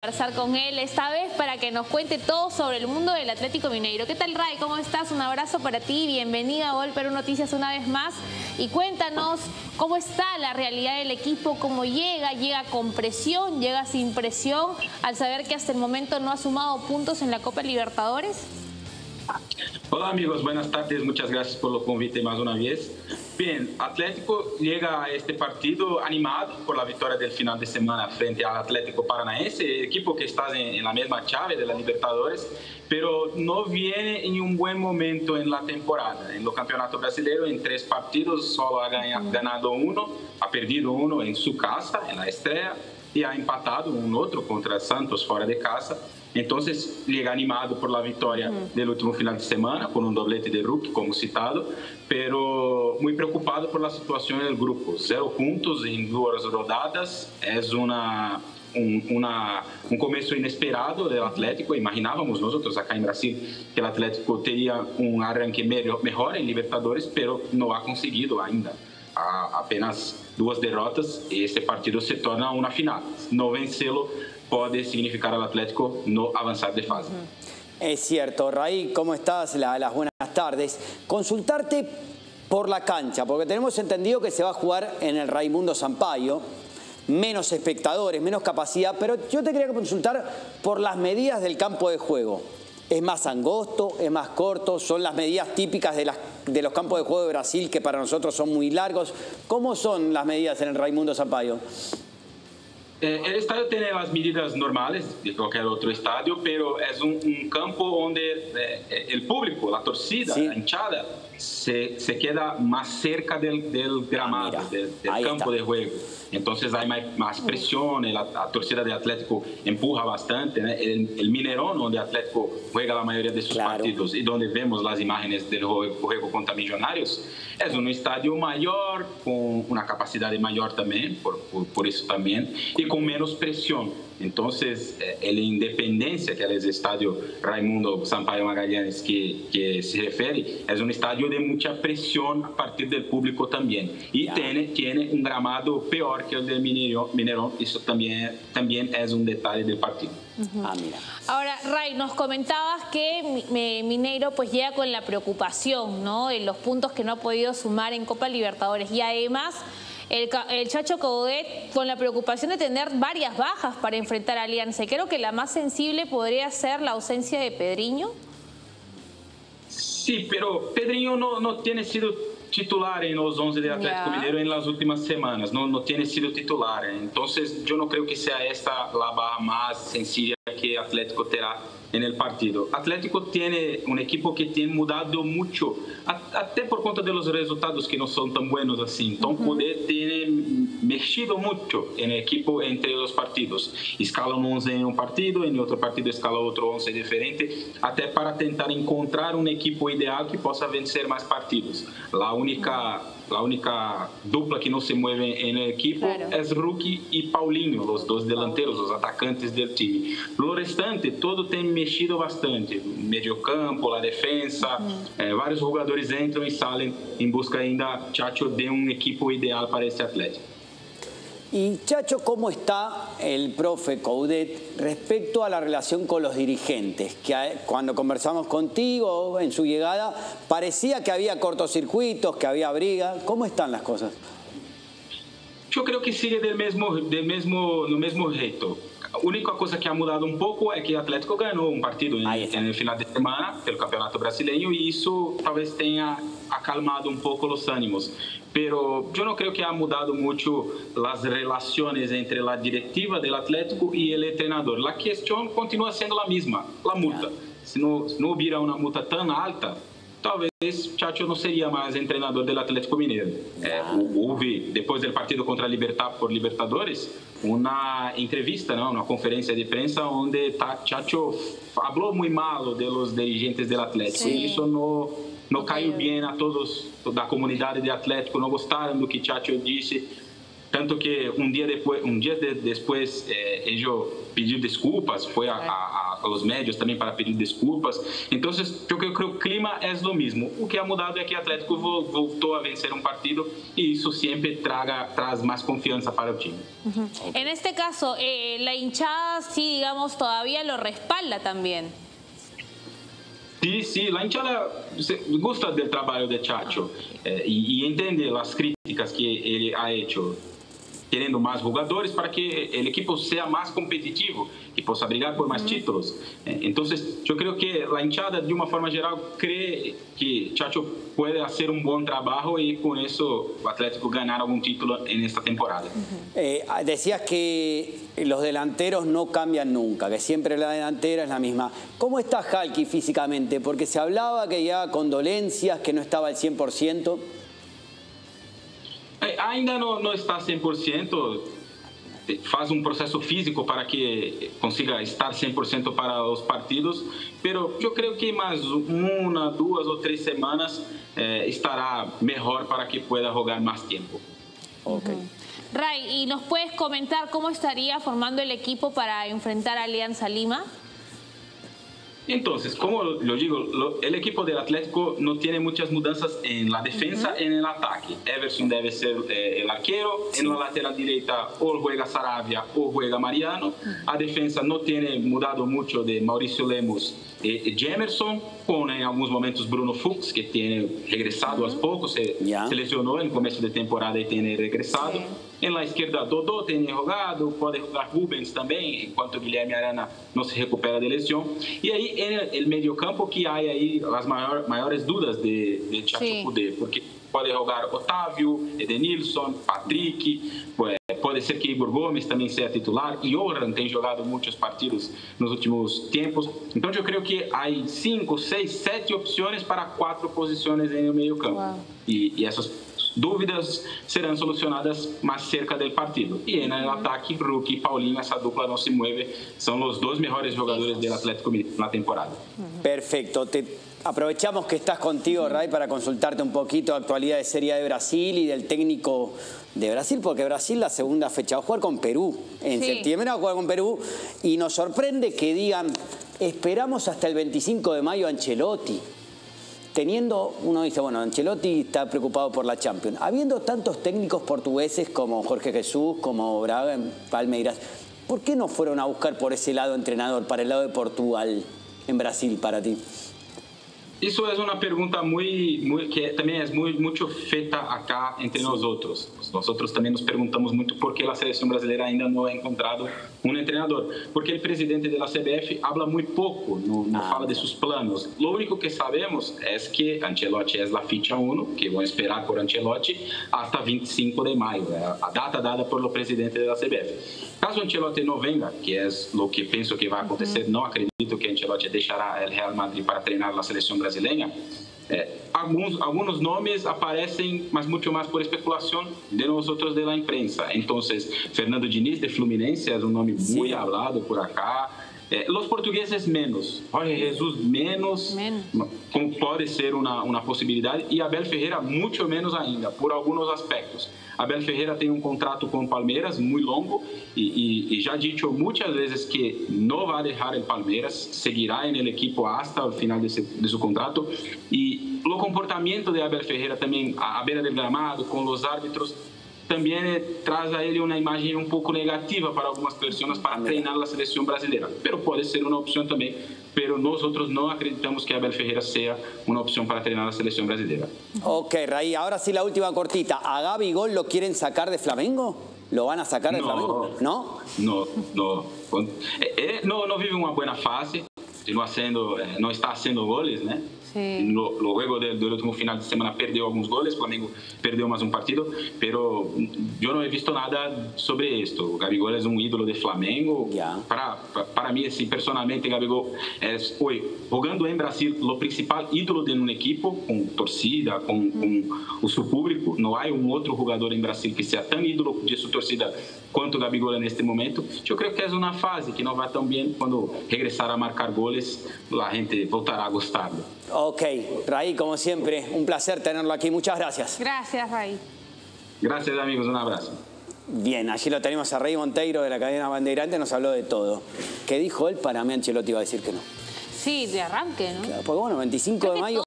Conversar con él esta vez para que nos cuente todo sobre el mundo del Atlético Mineiro. ¿Qué tal, Ray? ¿Cómo estás? Un abrazo para ti, bienvenido a Gol Perú Noticias una vez más y cuéntanos cómo está la realidad del equipo, cómo llega con presión, llega sin presión al saber que hasta el momento no ha sumado puntos en la Copa Libertadores. Hola amigos, buenas tardes, muchas gracias por el convite más una vez. Bien, Atlético llega a este partido animado por la victoria del final de semana frente al Atlético Paranaense, equipo que está en la misma llave de la Libertadores, pero no viene en un buen momento en la temporada. En el Campeonato Brasileño, en 3 partidos, solo ha ganado uno, ha perdido uno en su casa, en la Estrella, y ha empatado un otro contra Santos fuera de casa. Entonces llega animado por la victoria del último final de semana con un doblete de Rookie, como citado, pero muy preocupado por la situación del grupo. 0 puntos en 2 rodadas es un comienzo inesperado del Atlético. Imaginábamos nosotros acá en Brasil que el Atlético tenía un arranque mejor en Libertadores, pero no ha conseguido ainda. Apenas 2 derrotas y este partido se torna una final. No vencerlo puede significar al Atlético no avanzar de fase. Es cierto. Ray, ¿cómo estás? Las buenas tardes. Consultarte por la cancha, porque tenemos entendido que se va a jugar en el Raimundo Sampaio, menos espectadores, menos capacidad, pero yo te quería consultar por las medidas del campo de juego. ¿Es más angosto? ¿Es más corto? ¿Son las medidas típicas de los campos de juego de Brasil que para nosotros son muy largos? ¿Cómo son las medidas en el Raimundo Sampaio? El estadio tiene las medidas normales de cualquier otro estadio, pero es un campo donde el público, la torcida, la hinchada, se queda más cerca del gramado, del campo de juego. Entonces hay más presión, la torcida de Atlético empuja bastante, ¿no? El Mineirão, donde Atlético juega la mayoría de sus partidos y donde vemos las imágenes del juego contra Millonarios, es un estadio mayor, con una capacidad mayor también, por eso también, y con menos presión. Entonces, el Independencia, que es el estadio Raimundo Sampaio Magallanes que se refiere, es un estadio de mucha presión a partir del público también. Y tiene un gramado peor que el del Mineirão. Eso también es un detalle del partido. Ahora, Ray, nos comentabas que Mineiro pues llega con la preocupación, ¿no?, en los puntos que no ha podido sumar en Copa Libertadores. Y además, el Chacho Coudet con la preocupación de tener varias bajas para enfrentar a Alianza. Creo que la más sensible podría ser la ausencia de Pedrinho. Sí, pero Pedrinho no tiene sido titular en los 11 de Atlético Mineiro en las últimas semanas, no tiene sido titular. Entonces yo no creo que sea esta la baja más sencilla que Atlético terá en el partido. Atlético tiene un equipo que tiene mudado mucho, até por conta de los resultados que no son tan buenos así. Entonces Coudet tiene mexido mucho en el equipo entre los partidos. Escala un 11 en un partido, en otro partido escala otro 11 diferente, até para tentar encontrar un equipo ideal que possa vencer más partidos. La única dupla que no se mueve en el equipo es Rookie y Paulinho, los 2 delanteros, los atacantes del time. Lo restante, todo tem mexido bastante. Medio campo, la defensa, varios jugadores entran y salen en busca ainda, Chacho, de un equipo ideal para este Atlético. Y Chacho, ¿cómo está el profe Coudet respecto a la relación con los dirigentes? Que cuando conversamos contigo en su llegada parecía que había cortocircuitos, que había briga. ¿Cómo están las cosas? Yo creo que sigue del mismo jeito. La única cosa que ha mudado un poco es que Atlético ganó un partido en el final de semana del Campeonato Brasileño y eso tal vez tenha acalmado un poco los ánimos. Pero yo no creo que ha mudado mucho las relaciones entre la directiva del Atlético y el entrenador. La cuestión continúa siendo la misma, la multa. Si no hubiera una multa tan alta, tal vez Chacho no sería más entrenador del Atlético Mineiro. Hubo, después del partido contra por Libertadores, una entrevista, ¿no?, una conferencia de prensa donde Chacho habló muy mal de los dirigentes del Atlético. Y eso no caiu bien a todos, toda a comunidade de Atlético, não gostaram do que Chacho disse. tanto que un día después ellos pidió disculpas, fue a los medios también para pedir disculpas. Entonces, yo creo que el clima es lo mismo. O que ha mudado es que Atlético voltó a vencer un partido y eso siempre trae más confianza para el time. En este caso, la hinchada sí, digamos, todavía lo respalda también. Sí, la hinchada gusta del trabajo de Chacho y entiende las críticas que él ha hecho, queriendo más jugadores para que el equipo sea más competitivo y pueda brigar por más títulos. Entonces, yo creo que la hinchada, de una forma general, cree que Chacho puede hacer un buen trabajo y con eso el Atlético ganar algún título en esta temporada. Decías que los delanteros no cambian nunca, que siempre la delantera es la misma. ¿Cómo está Halki físicamente? Porque se hablaba que ya con dolencias, que no estaba al 100%. Ainda no está 100%, faz un proceso físico para que consiga estar 100% para los partidos, pero yo creo que más 1, 2 o 3 semanas estará mejor para que pueda jugar más tiempo. Okay. Ray, ¿y nos puedes comentar cómo estaría formando el equipo para enfrentar a Alianza Lima? Entonces, como lo digo, el equipo del Atlético no tiene muchas mudanzas en la defensa y en el ataque. Everson debe ser el arquero, en la lateral derecha o juega Saravia o juega Mariano. A defensa no tiene mudado mucho de Mauricio Lemos y Jemerson, con en algunos momentos Bruno Fuchs, que tiene regresado a poco, se lesionó en el comienzo de temporada y tiene regresado. En la izquierda, Dodô tiene jugado, puede jugar Rubens también, enquanto Guilherme Arana no se recupera de lesión. Y ahí en el mediocampo que hay ahí las mayores dudas de Chacho Coudet, porque puede jugar Otávio, Edenilson, Patrick, pues, puede ser que Igor Gomes también sea titular, y Orhan tem jogado muchos partidos en los últimos tiempos. Entonces yo creo que hay 5, 6, 7 opciones para 4 posiciones en el mediocampo. Wow. Y esas dúvidas serán solucionadas más cerca del partido. Y en el ataque, Ruki y Paulinho, esa dupla no se mueve. Son los 2 mejores jugadores del Atlético en la temporada. Perfecto. Aprovechamos que estás contigo, Ray, para consultarte un poquito de actualidad de Serie A de Brasil y del técnico de Brasil, porque Brasil la segunda fecha va a jugar con Perú. En septiembre va a jugar con Perú y nos sorprende que digan, esperamos hasta el 25 de mayo a Ancelotti. Teniendo, uno dice, bueno, Ancelotti está preocupado por la Champions. Habiendo tantos técnicos portugueses como Jorge Jesús, como Braga, Palmeiras, ¿por qué no fueron a buscar por ese lado entrenador, para el lado de Portugal, en Brasil, para ti? Eso es una pregunta que también es mucho feita acá entre nosotros. Nosotros también nos preguntamos mucho por qué la selección brasileña ainda no ha encontrado un entrenador. Porque el presidente de la CBF habla muy poco, no fala de sus planos. Lo único que sabemos es que Ancelotti es la ficha 1, que van a esperar por Ancelotti hasta 25 de mayo, a data dada por el presidente de la CBF. Caso Ancelotti no venga, que es lo que pienso que va a acontecer, no acredito que Ancelotti dejará el Real Madrid para treinar la selección brasileña. Algunos nombres aparecen, mas mucho más por especulación de nosotros de la imprensa. Entonces, Fernando Diniz de Fluminense es un nombre muy hablado por acá. Los portugueses menos, Jorge Jesús menos, como puede ser una posibilidad, y Abel Ferreira mucho menos ainda, por algunos aspectos. Abel Ferreira tem um contrato com o Palmeiras muito longo e já dicho muitas vezes que não vai deixar o Palmeiras, seguirá no equipo hasta o final de seu contrato. E o comportamento de Abel Ferreira também, à beira do gramado, com os árbitros, também traz a ele uma imagem um pouco negativa para algumas pessoas para treinar a seleção brasileira. Pero pode ser uma opção também, pero nós não acreditamos que Abel Ferreira seja uma opção para treinar a seleção brasileira. Ok, Ray, ahora sí la última cortita. ¿A Gabigol lo quieren sacar de Flamengo? ¿Lo van a sacar de Flamengo? ¿No? No vive uma boa fase, não está haciendo goles, né? Luego del último final de semana perdió algunos goles, Flamengo perdió más un partido, pero yo no he visto nada sobre esto. Gabigol es un ídolo de Flamengo. Para mí, sí, personalmente, Gabigol es hoy, jugando en Brasil, lo principal ídolo de un equipo, con torcida, con su público. No hay un otro jugador en Brasil que sea tan ídolo de su torcida quanto Gabigol en este momento. Yo creo que es una fase que no va tan bien. Cuando regresar a marcar goles, la gente voltará a gustarlo. Ok, Ray, como siempre, un placer tenerlo aquí. Muchas gracias. Gracias, Ray. Gracias, amigos. Un abrazo. Bien, allí lo tenemos a Rey Monteiro de la cadena Bandeirante, nos habló de todo. ¿Qué dijo él? Para mí Ancelotti iba a decir que no. Sí, de arranque, ¿no? Claro, porque bueno, 25 de mayo